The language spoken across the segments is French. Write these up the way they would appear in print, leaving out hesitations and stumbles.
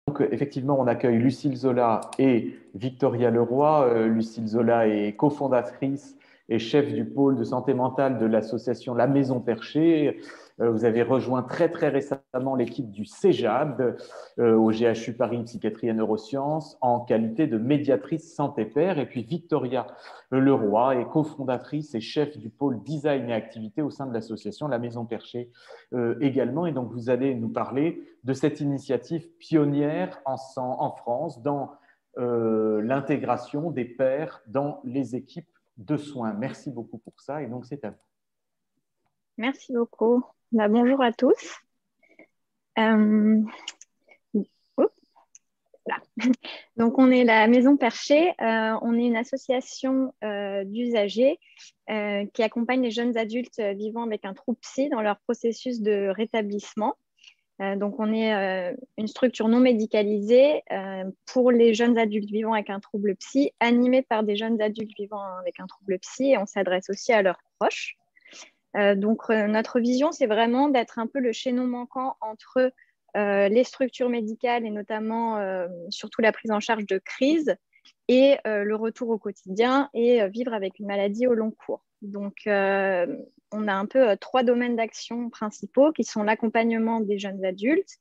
Donc, effectivement, on accueille Lucille Zola et Victoria Leroy. Lucille Zola est cofondatrice et chef du pôle de santé mentale de l'association La Maison Perchée. Vous avez rejoint très, très récemment l'équipe du CEJAD au GHU Paris Psychiatrie et Neurosciences en qualité de médiatrice santé-père. Et puis, Victoria Leroy est cofondatrice et chef du pôle design et activité au sein de l'association La Maison Perchée également. Et donc, vous allez nous parler de cette initiative pionnière en France dans l'intégration des pairs dans les équipes de soins. Merci beaucoup pour ça et donc c'est à vous. Merci beaucoup. Bonjour à tous. Euh, oups, là. Donc, on est la Maison Perchée. On est une association d'usagers qui accompagne les jeunes adultes vivant avec un trouble psy dans leur processus de rétablissement. Donc, on est une structure non médicalisée pour les jeunes adultes vivant avec un trouble psy, animée par des jeunes adultes vivant avec un trouble psy, et on s'adresse aussi à leurs proches. Donc, notre vision, c'est vraiment d'être un peu le chaînon manquant entre les structures médicales et notamment surtout la prise en charge de crise et le retour au quotidien et vivre avec une maladie au long cours. Donc, on a un peu trois domaines d'action principaux qui sont l'accompagnement des jeunes adultes,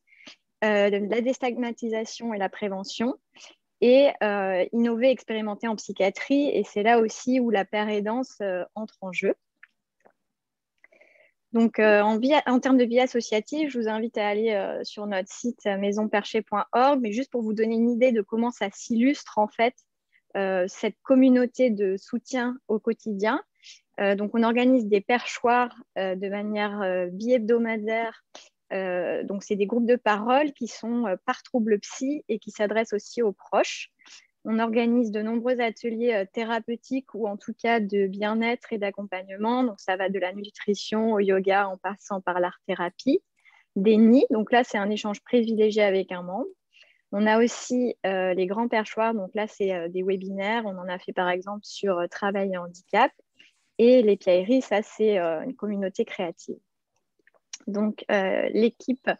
la déstigmatisation et la prévention, et innover, expérimenter en psychiatrie. Et c'est là aussi où la paire-aidance entre en jeu. Donc, en termes de vie associative, je vous invite à aller sur notre site maisonperchée.org, mais juste pour vous donner une idée de comment ça s'illustre en fait, cette communauté de soutien au quotidien. Donc, on organise des perchoirs de manière bi-hebdomadaire. Donc, c'est des groupes de parole qui sont par trouble psy et qui s'adressent aussi aux proches. On organise de nombreux ateliers thérapeutiques ou en tout cas de bien-être et d'accompagnement. Donc, ça va de la nutrition au yoga en passant par l'art-thérapie. Des nids, donc là, c'est un échange privilégié avec un membre. On a aussi les grands perchoirs, donc là, c'est des webinaires. On en a fait par exemple sur travail et handicap. Et les piailleries, ça, c'est une communauté créative. Donc, l'équipe,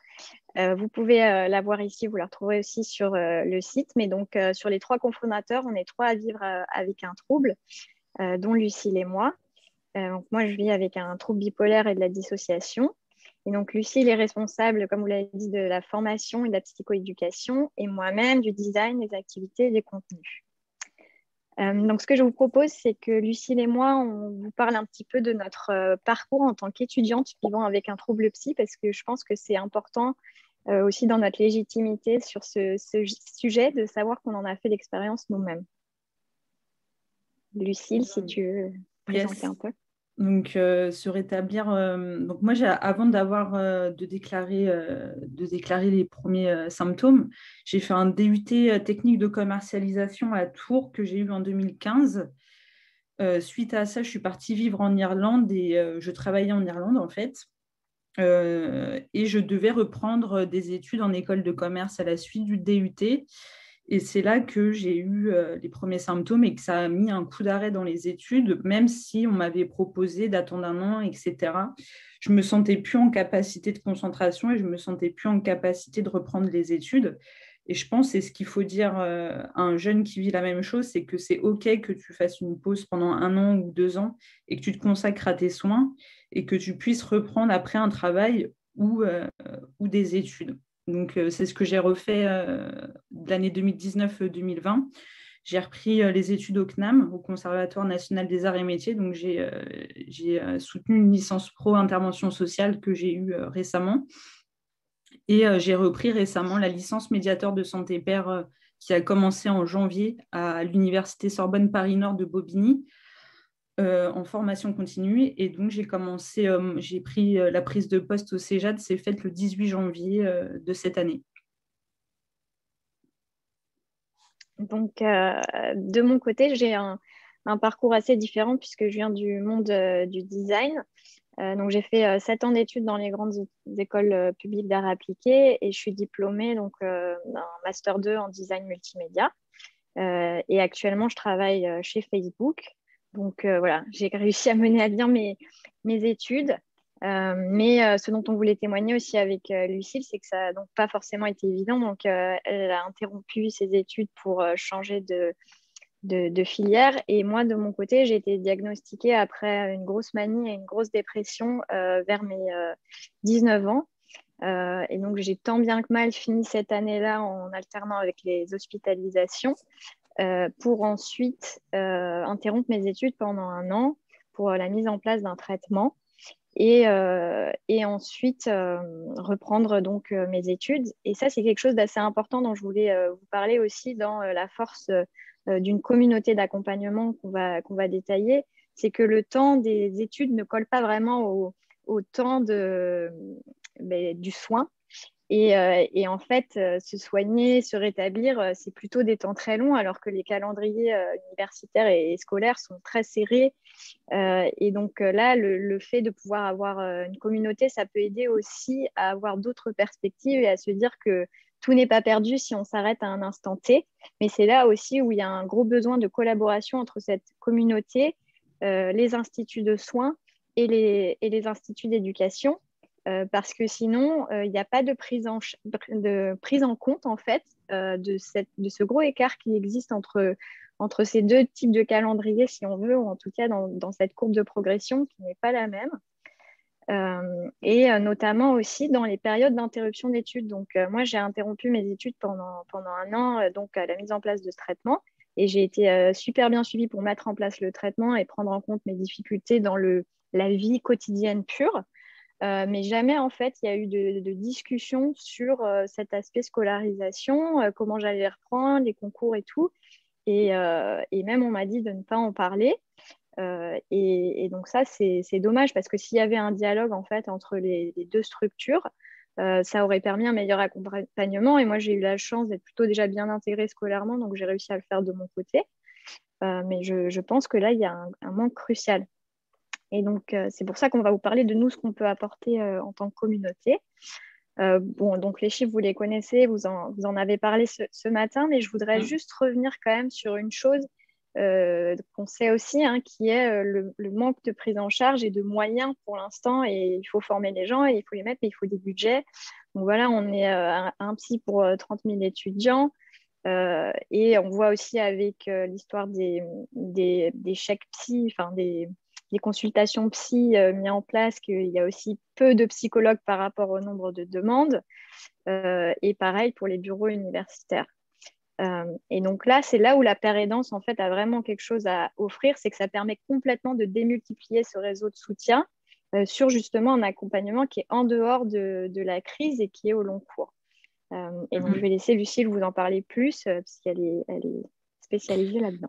vous pouvez la voir ici, vous la retrouverez aussi sur le site. Mais donc, sur les trois cofondateurs, on est trois à vivre avec un trouble, dont Lucille et moi. Donc, moi, je vis avec un trouble bipolaire et de la dissociation. Et donc, Lucille est responsable, comme vous l'avez dit, de la formation et de la psychoéducation, et moi-même du design, des activités et des contenus. Donc, ce que je vous propose, c'est que Lucille et moi, on vous parle un petit peu de notre parcours en tant qu'étudiante vivant avec un trouble psy, parce que je pense que c'est important aussi dans notre légitimité sur ce sujet de savoir qu'on en a fait l'expérience nous-mêmes. Lucille, si tu veux présenter un peu. Donc, se rétablir. Donc, moi, avant de déclarer les premiers symptômes, j'ai fait un DUT technique de commercialisation à Tours que j'ai eu en 2015. Suite à ça, je suis partie vivre en Irlande et je travaillais en Irlande, en fait. Et je devais reprendre des études en école de commerce à la suite du DUT. Et c'est là que j'ai eu les premiers symptômes et que ça a mis un coup d'arrêt dans les études, même si on m'avait proposé d'attendre un an, etc. Je ne me sentais plus en capacité de concentration et je ne me sentais plus en capacité de reprendre les études. Et je pense que c'est ce qu'il faut dire à un jeune qui vit la même chose, c'est que c'est OK que tu fasses une pause pendant 1 an ou 2 ans et que tu te consacres à tes soins et que tu puisses reprendre après un travail ou des études. Donc, c'est ce que j'ai refait de l'année 2019-2020. J'ai repris les études au CNAM, au Conservatoire national des arts et métiers. Donc, j'ai soutenu une licence pro intervention sociale que j'ai eue récemment. Et j'ai repris récemment la licence médiateur de santé père qui a commencé en janvier à l'Université Sorbonne Paris-Nord de Bobigny en formation continue. Et donc, j'ai pris la prise de poste au CEJAD, c'est faite le 18 janvier de cette année. Donc, de mon côté, j'ai un parcours assez différent puisque je viens du monde du design. Donc, j'ai fait 7 ans d'études dans les grandes écoles publiques d'art appliqué et je suis diplômée d'un Master 2 en design multimédia. Et actuellement, je travaille chez Facebook. Donc, voilà, j'ai réussi à mener à bien mes études. Mais ce dont on voulait témoigner aussi avec Lucille, c'est que ça n'a donc pas forcément été évident. Donc, elle a interrompu ses études pour changer de filière. Et moi, de mon côté, j'ai été diagnostiquée après une grosse manie et une grosse dépression vers mes 19 ans. Et donc, j'ai tant bien que mal fini cette année-là en alternant avec les hospitalisations pour ensuite interrompre mes études pendant 1 an pour la mise en place d'un traitement et ensuite reprendre donc mes études. Et ça, c'est quelque chose d'assez important dont je voulais vous parler aussi dans la force d'une communauté d'accompagnement qu'on va détailler. C'est que le temps des études ne colle pas vraiment au temps du soin. Et en fait, se soigner, se rétablir, c'est plutôt des temps très longs, alors que les calendriers universitaires et scolaires sont très serrés. Et donc là, le fait de pouvoir avoir une communauté, ça peut aider aussi à avoir d'autres perspectives et à se dire que tout n'est pas perdu si on s'arrête à un instant T. Mais c'est là aussi où il y a un gros besoin de collaboration entre cette communauté, les instituts de soins et les instituts d'éducation. Parce que sinon, il n'y a pas de prise en compte en fait de ce gros écart qui existe entre ces deux types de calendrier, si on veut, ou en tout cas dans cette courbe de progression qui n'est pas la même. Et notamment aussi dans les périodes d'interruption d'études. Donc, moi, j'ai interrompu mes études pendant 1 an, donc à la mise en place de ce traitement. Et j'ai été super bien suivie pour mettre en place le traitement et prendre en compte mes difficultés dans la vie quotidienne pure. Mais jamais, en fait, il y a eu de discussion sur cet aspect scolarisation, comment j'allais reprendre, les concours et tout. Et même, on m'a dit de ne pas en parler. Et donc ça, c'est dommage parce que s'il y avait un dialogue, en fait, entre les deux structures, ça aurait permis un meilleur accompagnement. Et moi, j'ai eu la chance d'être plutôt déjà bien intégrée scolairement, donc j'ai réussi à le faire de mon côté. Mais je pense que là, il y a un manque crucial. Et donc, c'est pour ça qu'on va vous parler de nous, ce qu'on peut apporter en tant que communauté. Bon, donc les chiffres, vous les connaissez, vous en avez parlé ce matin, mais je voudrais juste revenir quand même sur une chose qu'on sait aussi, hein, qui est le manque de prise en charge et de moyens pour l'instant. Et il faut former les gens et il faut les mettre, mais il faut des budgets. Donc voilà, on est un psy pour 30 000 étudiants. Et on voit aussi avec l'histoire des chèques psy, enfin des consultations psy mises en place, qu'il y a aussi peu de psychologues par rapport au nombre de demandes. Et pareil pour les bureaux universitaires. Et donc là, c'est là où la paire aidance en fait a vraiment quelque chose à offrir, c'est que ça permet complètement de démultiplier ce réseau de soutien sur justement un accompagnement qui est en dehors de la crise et qui est au long cours. Et donc, je vais laisser Lucille vous en parler plus, puisqu'elle est spécialisée là-dedans.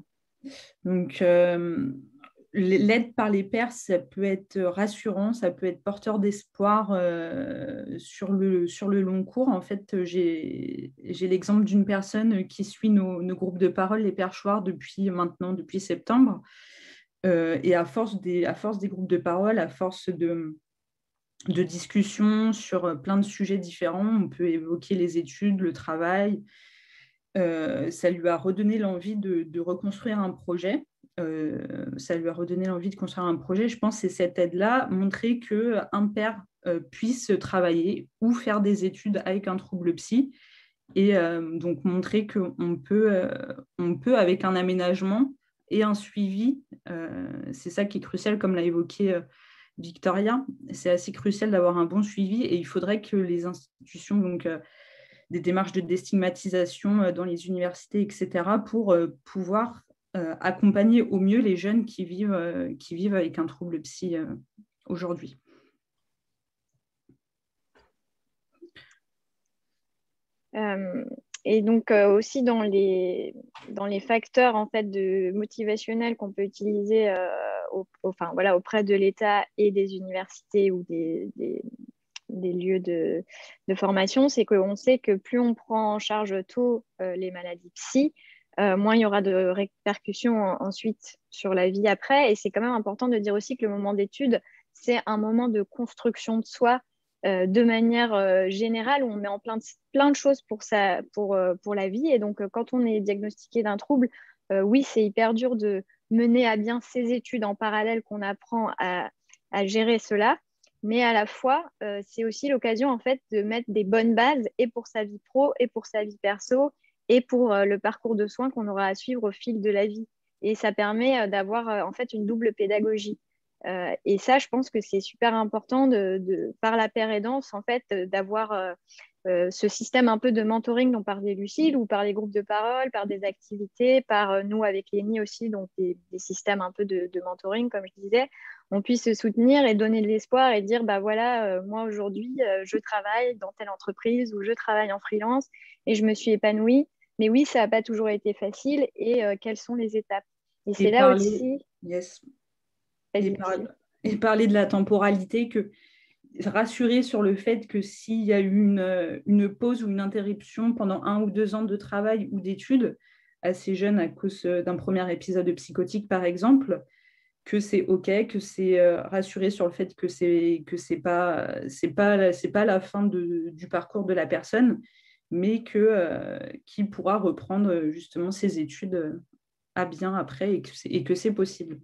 Donc, l'aide par les pairs, ça peut être rassurant, ça peut être porteur d'espoir sur le long cours. En fait, j'ai l'exemple d'une personne qui suit nos groupes de parole, les perchoirs, depuis septembre. Et à force des groupes de parole, à force de discussions sur plein de sujets différents, on peut évoquer les études, le travail. Ça lui a redonné l'envie de reconstruire un projet. Je pense que c'est cette aide-là, montrer qu'un père puisse travailler ou faire des études avec un trouble psy. Et donc montrer qu'on peut, avec un aménagement et un suivi, c'est ça qui est crucial, comme l'a évoqué Victoria, c'est assez crucial d'avoir un bon suivi et il faudrait que les institutions, donc des démarches de déstigmatisation dans les universités, etc., pour pouvoir accompagner au mieux les jeunes qui vivent avec un trouble psy aujourd'hui. Et donc aussi dans les facteurs en fait motivationnels qu'on peut utiliser auprès de l'État et des universités ou des lieux de formation, c'est qu'on sait que plus on prend en charge tôt les maladies psy, moins il y aura de répercussions ensuite sur la vie après. Et c'est quand même important de dire aussi que le moment d'études, c'est un moment de construction de soi de manière générale, où on met en plein de choses pour la vie. Et donc, quand on est diagnostiqué d'un trouble, oui, c'est hyper dur de mener à bien ses études en parallèle, qu'on apprend à gérer cela. mais à la fois, c'est aussi l'occasion en fait de mettre des bonnes bases et pour sa vie pro et pour sa vie perso et pour le parcours de soins qu'on aura à suivre au fil de la vie. Et ça permet d'avoir en fait une double pédagogie. Et ça, je pense que c'est super important par la paire aidance, en fait, d'avoir ce système un peu de mentoring dont parlait Lucille, ou par les groupes de parole, par des activités, par nous avec Lénie aussi, donc des systèmes un peu de mentoring, comme je disais, on puisse se soutenir et donner de l'espoir et dire, bah voilà, moi aujourd'hui, je travaille dans telle entreprise ou je travaille en freelance et je me suis épanouie. Mais oui, ça n'a pas toujours été facile et quelles sont les étapes. Et c'est là aussi... Yes. Vas-y, Et parler de la temporalité, rassurer sur le fait que s'il y a eu une pause ou une interruption pendant 1 ou 2 ans de travail ou d'études, assez jeune à cause d'un premier épisode psychotique, par exemple, que c'est OK, que c'est rassurer sur le fait que c'est pas la fin du parcours de la personne, mais qu'il pourra reprendre justement ses études à bien après et que c'est possible.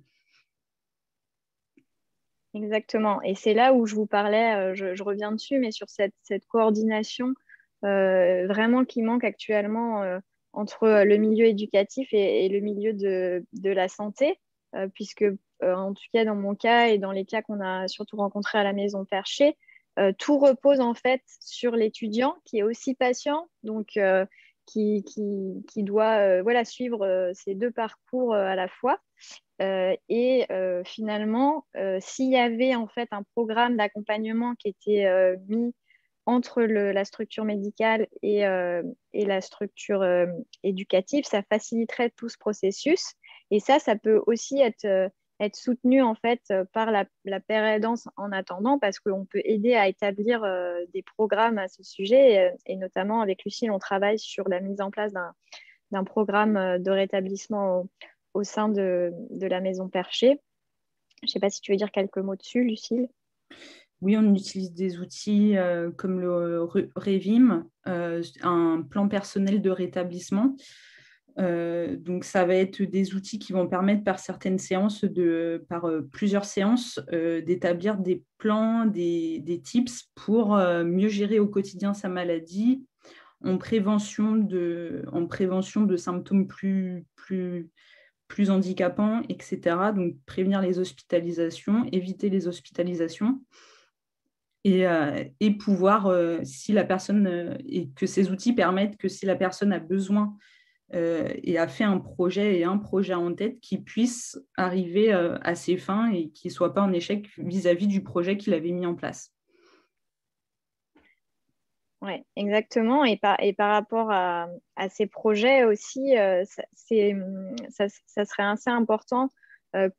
Exactement. Et c'est là où je vous parlais, je reviens dessus, mais sur cette coordination vraiment qui manque actuellement entre le milieu éducatif et le milieu de la santé, puisque en tout cas dans mon cas et dans les cas qu'on a surtout rencontrés à la Maison Perchée, tout repose en fait sur l'étudiant qui est aussi patient, donc qui doit voilà, suivre ces deux parcours à la fois. Finalement, s'il y avait en fait un programme d'accompagnement qui était mis entre la structure médicale et la structure éducative, ça faciliterait tout ce processus. Et ça peut aussi être soutenu en fait par la paire aidance en attendant, parce qu'on peut aider à établir des programmes à ce sujet. Et notamment avec Lucille, on travaille sur la mise en place d'un programme de rétablissement au sein de la Maison Perchée. Je ne sais pas si tu veux dire quelques mots dessus, Lucille. Oui, on utilise des outils comme le REVIM, un plan personnel de rétablissement. Donc, ça va être des outils qui vont permettre par certaines séances, par plusieurs séances, d'établir des plans, des tips pour mieux gérer au quotidien sa maladie, en prévention de symptômes plus handicapants, etc. Donc, prévenir les hospitalisations, éviter les hospitalisations. Et pouvoir, si la personne, et que ces outils permettent que si la personne a besoin et a fait un projet en tête, qu'il puisse arriver à ses fins et qu'il ne soit pas en échec vis-à-vis du projet qu'il avait mis en place. Oui, exactement. Et par rapport à ces projets aussi, ça serait assez important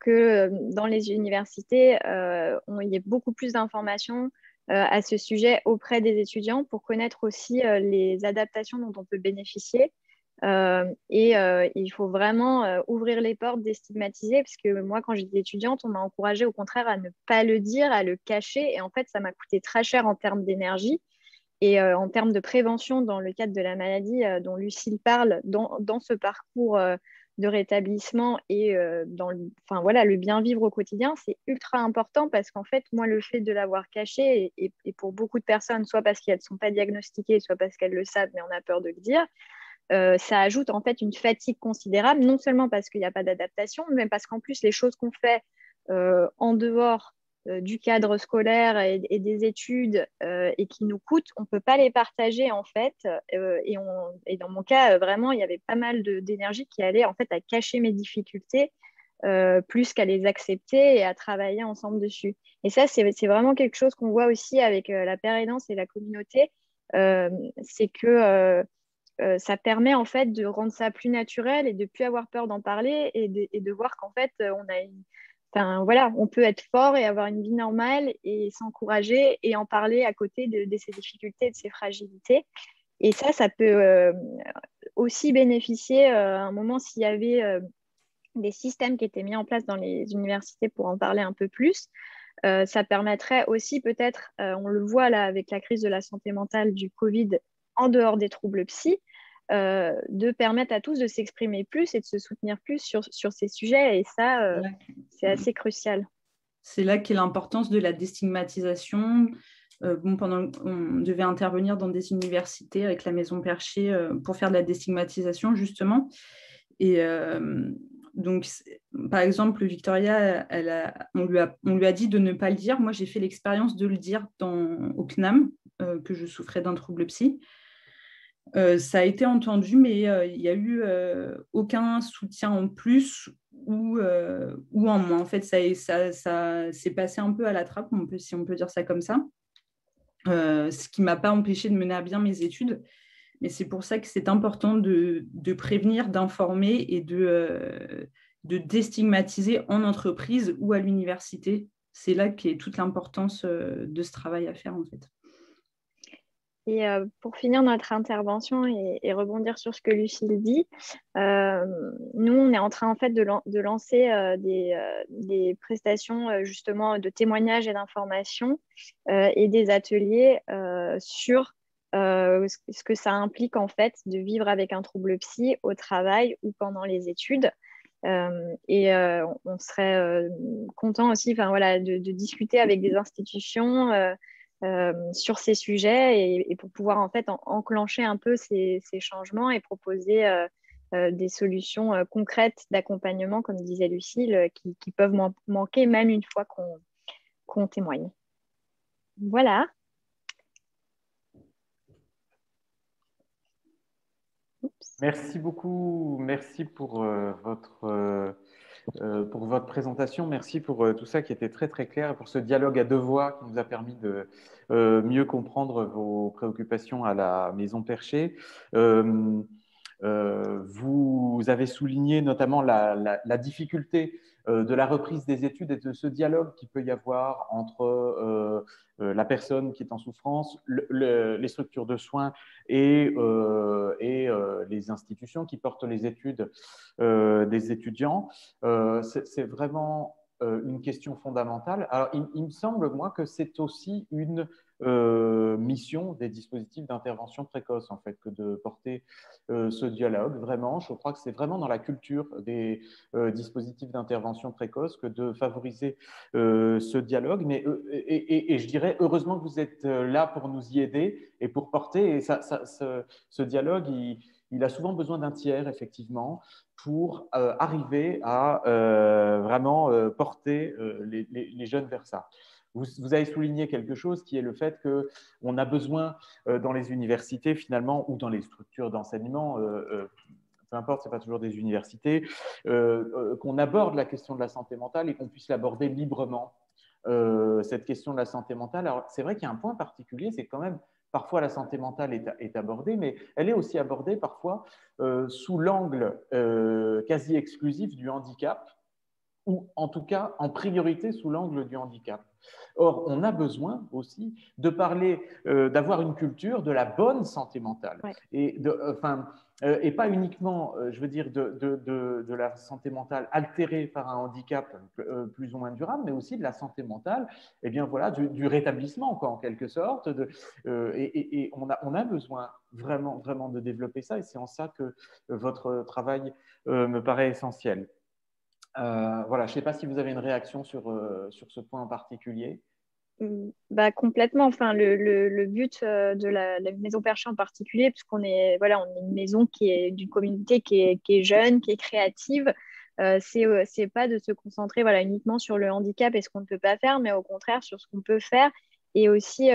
que dans les universités, il y ait beaucoup plus d'informations à ce sujet auprès des étudiants pour connaître aussi les adaptations dont on peut bénéficier. Il faut vraiment ouvrir les portes, déstigmatiser, parce que moi, quand j'étais étudiante, on m'a encouragée au contraire à ne pas le dire, à le cacher. Et en fait, ça m'a coûté très cher en termes d'énergie. Et en termes de prévention, dans le cadre de la maladie dont Lucille parle, dans ce parcours de rétablissement et enfin, voilà, le bien vivre au quotidien, c'est ultra important parce qu'en fait, moi, le fait de l'avoir caché, et pour beaucoup de personnes, soit parce qu'elles ne sont pas diagnostiquées, soit parce qu'elles le savent, mais on a peur de le dire, ça ajoute en fait une fatigue considérable, non seulement parce qu'il n'y a pas d'adaptation, mais parce qu'en plus, les choses qu'on fait en dehors du cadre scolaire et des études et qui nous coûtent, on ne peut pas les partager en fait. Et dans mon cas, vraiment, il y avait pas mal d'énergie qui allait en fait à cacher mes difficultés plus qu'à les accepter et à travailler ensemble dessus. Et ça, c'est vraiment quelque chose qu'on voit aussi avec la paire aidance et la communauté. C'est que ça permet en fait de rendre ça plus naturel et de plus avoir peur d'en parler et de voir qu'en fait, enfin, voilà, on peut être fort et avoir une vie normale et s'encourager et en parler à côté de ses difficultés, de ses fragilités. Et ça peut aussi bénéficier à un moment s'il y avait des systèmes qui étaient mis en place dans les universités pour en parler un peu plus. Ça permettrait aussi peut-être, on le voit là avec la crise de la santé mentale du Covid, en dehors des troubles psy, de permettre à tous de s'exprimer plus et de se soutenir plus sur ces sujets. Et ça, c'est assez crucial. C'est là qu'est l'importance de la déstigmatisation. On devait intervenir dans des universités avec la Maison Perchée pour faire de la déstigmatisation, justement. Et donc, par exemple, Victoria, on lui a dit de ne pas le dire. Moi, j'ai fait l'expérience de le dire au CNAM, que je souffrais d'un trouble psy. Ça a été entendu, mais il n'y a eu aucun soutien en plus ou en moins. En fait, ça s'est passé un peu à la trappe, si on peut dire ça comme ça. Ce qui ne m'a pas empêché de mener à bien mes études. Mais c'est pour ça que c'est important de prévenir, d'informer et de déstigmatiser en entreprise ou à l'université. C'est là qu'est toute l'importance de ce travail à faire, en fait. Et pour finir notre intervention et rebondir sur ce que Lucille dit, nous, on est en train en fait de lancer des prestations justement de témoignages et d'informations et des ateliers sur ce que ça implique en fait de vivre avec un trouble psy au travail ou pendant les études. On serait content aussi voilà, de discuter avec des institutions sur ces sujets et pour pouvoir en fait enclencher un peu ces changements et proposer des solutions concrètes d'accompagnement, comme disait Lucille, qui peuvent manquer même une fois qu'on témoigne. Voilà. Merci beaucoup. Merci pour votre présentation. Merci pour tout ça qui était très, très clair et pour ce dialogue à deux voix qui nous a permis de mieux comprendre vos préoccupations à la Maison Perchée. Vous avez souligné notamment la difficulté de la reprise des études et de ce dialogue qu'il peut y avoir entre la personne qui est en souffrance, les structures de soins et les institutions qui portent les études des étudiants. C'est vraiment une question fondamentale. Alors, il me semble, moi, que c'est aussi une mission des dispositifs d'intervention précoce, en fait, que de porter ce dialogue. Vraiment, je crois que c'est vraiment dans la culture des dispositifs d'intervention précoce que de favoriser ce dialogue. Mais, et je dirais, heureusement que vous êtes là pour nous y aider et pour porter. Et ce dialogue, il a souvent besoin d'un tiers, effectivement, pour arriver à vraiment porter les jeunes vers ça. Vous avez souligné quelque chose qui est le fait qu'on a besoin dans les universités finalement ou dans les structures d'enseignement, peu importe, ce n'est pas toujours des universités, qu'on aborde la question de la santé mentale et qu'on puisse l'aborder librement. Cette question de la santé mentale, alors c'est vrai qu'il y a un point particulier, c'est quand même parfois la santé mentale est abordée, mais elle est aussi abordée parfois sous l'angle quasi exclusif du handicap, ou en tout cas en priorité sous l'angle du handicap. Or, on a besoin aussi de parler, d'avoir une culture de la bonne santé mentale. Ouais. Et pas uniquement, je veux dire, de la santé mentale altérée par un handicap plus ou moins durable, mais aussi de la santé mentale, eh bien voilà, du rétablissement, quoi, en quelque sorte. Et on a besoin vraiment, vraiment de développer ça, et c'est en ça que votre travail me paraît essentiel. Voilà, je ne sais pas si vous avez une réaction sur ce point en particulier. Bah, complètement. Enfin, le but de la Maison Perchée en particulier, puisqu'on est, voilà, on est une maison qui est d'une communauté qui est jeune, qui est créative, c'est pas de se concentrer voilà, uniquement sur le handicap et ce qu'on ne peut pas faire, mais au contraire sur ce qu'on peut faire et aussi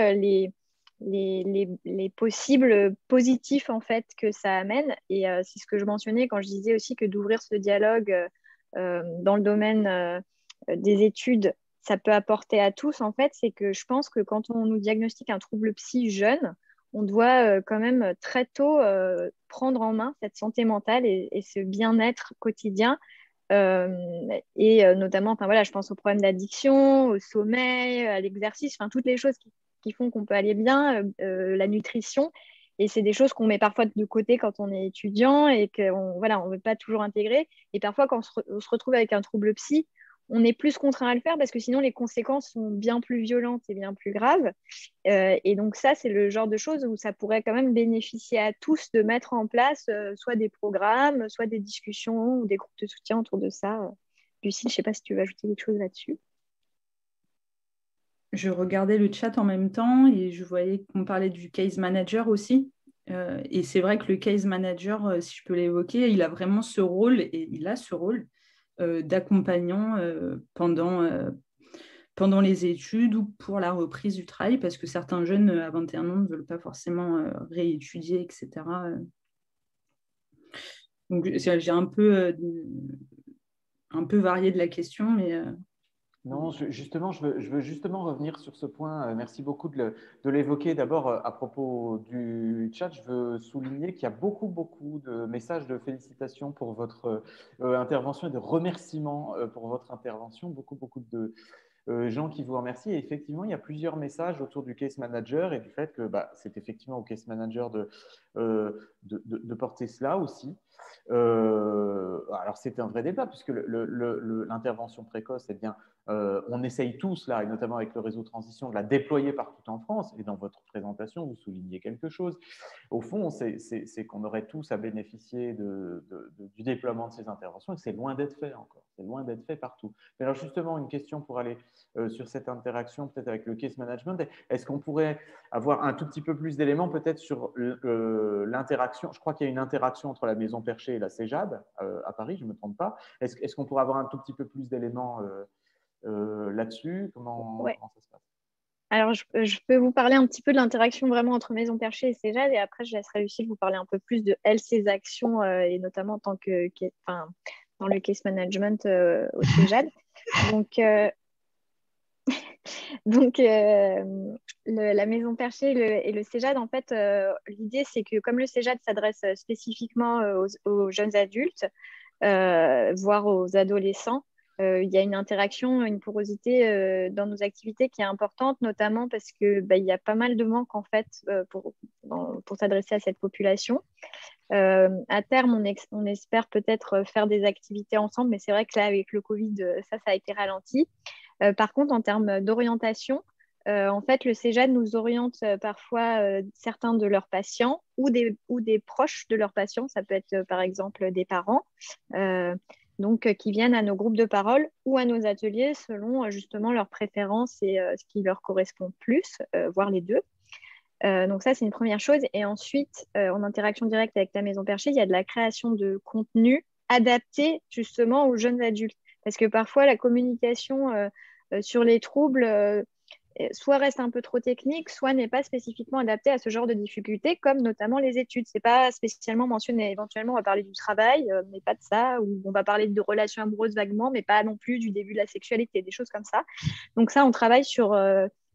les possibles positifs en fait que ça amène. Et c'est ce que je mentionnais quand je disais aussi que d'ouvrir ce dialogue dans le domaine des études, ça peut apporter à tous, en fait, c'est que je pense que quand on nous diagnostique un trouble psy jeune, on doit quand même très tôt prendre en main cette santé mentale et ce bien-être quotidien. Notamment, enfin, voilà, je pense aux problèmes d'addiction, au sommeil, à l'exercice, enfin, toutes les choses qui font qu'on peut aller bien, la nutrition. Et c'est des choses qu'on met parfois de côté quand on est étudiant et qu'on voilà, on ne veut pas toujours intégrer. Et parfois, quand on se retrouve avec un trouble psy, on est plus contraint à le faire parce que sinon, les conséquences sont bien plus violentes et bien plus graves. Et donc ça, c'est le genre de choses où ça pourrait quand même bénéficier à tous de mettre en place soit des programmes, soit des discussions ou des groupes de soutien autour de ça. Lucille, je ne sais pas si tu veux ajouter quelque chose là-dessus. je regardais le chat en même temps et je voyais qu'on parlait du case manager aussi. Et c'est vrai que le case manager, si je peux l'évoquer, il a vraiment ce rôle, et il a ce rôle d'accompagnant pendant les études ou pour la reprise du travail, parce que certains jeunes à 21 ans ne veulent pas forcément réétudier, etc. Donc j'ai un peu varié de la question, mais... Non, justement, je veux justement revenir sur ce point. Merci beaucoup de l'évoquer. D'abord, à propos du chat, je veux souligner qu'il y a beaucoup de messages de félicitations pour votre intervention et de remerciements pour votre intervention. Beaucoup de gens qui vous remercient. Et effectivement, il y a plusieurs messages autour du case manager et du fait que c'est effectivement au case manager de porter cela aussi. Alors, c'est un vrai débat puisque l'intervention précoce, eh bien, on essaye tous, là, et notamment avec le réseau Transition, de la déployer partout en France. Et dans votre présentation, vous soulignez quelque chose. Au fond, c'est qu'on aurait tous à bénéficier du déploiement de ces interventions et c'est loin d'être fait encore. C'est loin d'être fait partout. Mais alors, justement, une question pour aller sur cette interaction, peut-être avec le case management. Est-ce qu'on pourrait avoir un tout petit peu plus d'éléments, peut-être sur l'interaction? Je crois qu'il y a une interaction entre la Maison Perchée et la CEJAD à Paris, je ne me trompe pas. Est-ce qu'on pourrait avoir un tout petit peu plus d'éléments là-dessus? Comment ça se passe? Alors, je peux vous parler un petit peu de l'interaction vraiment entre Maison Perchée et Cégade, et après, je laisserai Lucille vous parler un peu plus de elle, ses actions, et notamment en tant dans le case management au Cégade. Donc, la Maison Perchée et le Cégade, en fait, l'idée, c'est que comme le Cégade s'adresse spécifiquement aux jeunes adultes, voire aux adolescents, il y a une interaction, une porosité dans nos activités qui est importante, notamment parce que il y a pas mal de manques en fait pour s'adresser à cette population. À terme, on espère peut-être faire des activités ensemble, mais c'est vrai que là, avec le Covid, ça a été ralenti. Par contre, en termes d'orientation, en fait, le CEJAD nous oriente parfois certains de leurs patients ou des proches de leurs patients. Ça peut être par exemple des parents, qui viennent à nos groupes de parole ou à nos ateliers selon justement leurs préférences et ce qui leur correspond plus, voire les deux. Donc ça, c'est une première chose. Et ensuite, en interaction directe avec la Maison Perchée, il y a de la création de contenu adapté justement aux jeunes adultes. Parce que parfois, la communication sur les troubles soit reste un peu trop technique, soit n'est pas spécifiquement adaptée à ce genre de difficultés, comme notamment les études. C'est pas spécialement mentionné. Éventuellement, on va parler du travail, mais pas de ça. Ou on va parler de relations amoureuses vaguement, mais pas non plus du début de la sexualité, des choses comme ça. Donc ça, on travaille sur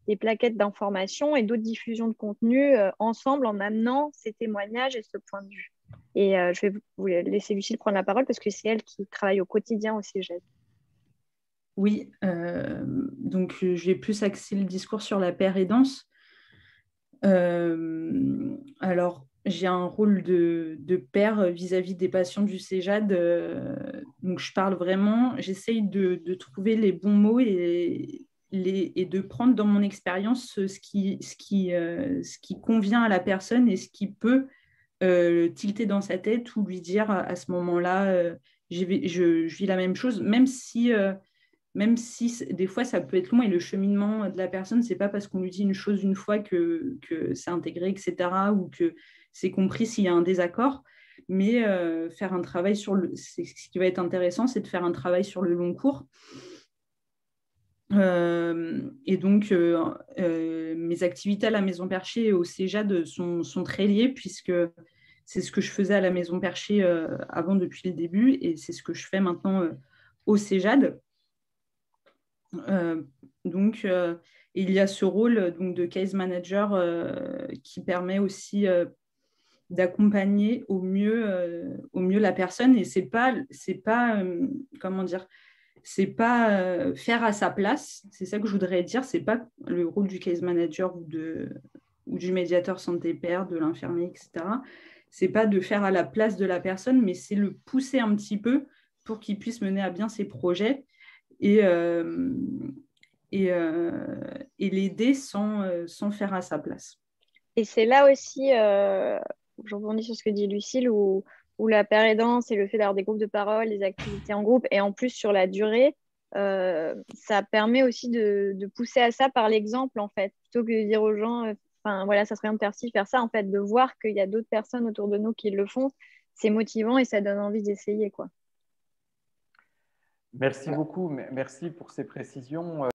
des plaquettes d'informations et d'autres diffusions de contenu ensemble en amenant ces témoignages et ce point de vue. Et je vais vous laisser Lucille prendre la parole parce que c'est elle qui travaille au quotidien au CEGED. Oui, donc je vais plus axer le discours sur la paire aidance. Alors, j'ai un rôle de père vis-à-vis des patients du CEJAD. Donc, je parle vraiment, j'essaye de trouver les bons mots et de prendre dans mon expérience ce qui convient à la personne et ce qui peut tilter dans sa tête ou lui dire à ce moment-là, je vis la même chose, même si des fois ça peut être long et le cheminement de la personne, c'est pas parce qu'on lui dit une chose une fois que c'est intégré, etc., ou que c'est compris s'il y a un désaccord. Mais faire un travail ce qui va être intéressant, c'est de faire un travail sur le long cours. Et donc, mes activités à la Maison Perchée et au CEJAD sont très liées puisque c'est ce que je faisais à la Maison Perchée avant depuis le début et c'est ce que je fais maintenant au CEJAD. Donc, il y a ce rôle donc, de case manager qui permet aussi d'accompagner au mieux la personne. Et c'est pas comment dire, c'est pas faire à sa place. C'est ça que je voudrais dire. C'est pas le rôle du case manager ou du médiateur santé-père, de l'infirmier, etc. C'est pas de faire à la place de la personne, mais c'est le pousser un petit peu pour qu'il puisse mener à bien ses projets et l'aider sans faire à sa place. Et c'est là aussi, je rebondis sur ce que dit Lucille, où la paire aidance et le fait d'avoir des groupes de parole, des activités en groupe, et en plus sur la durée, ça permet aussi de pousser à ça par l'exemple, en fait, plutôt que de dire aux gens, enfin voilà, ça serait intéressant de faire ça, en fait, de voir qu'il y a d'autres personnes autour de nous qui le font, c'est motivant et ça donne envie d'essayer, quoi. Merci beaucoup, merci pour ces précisions.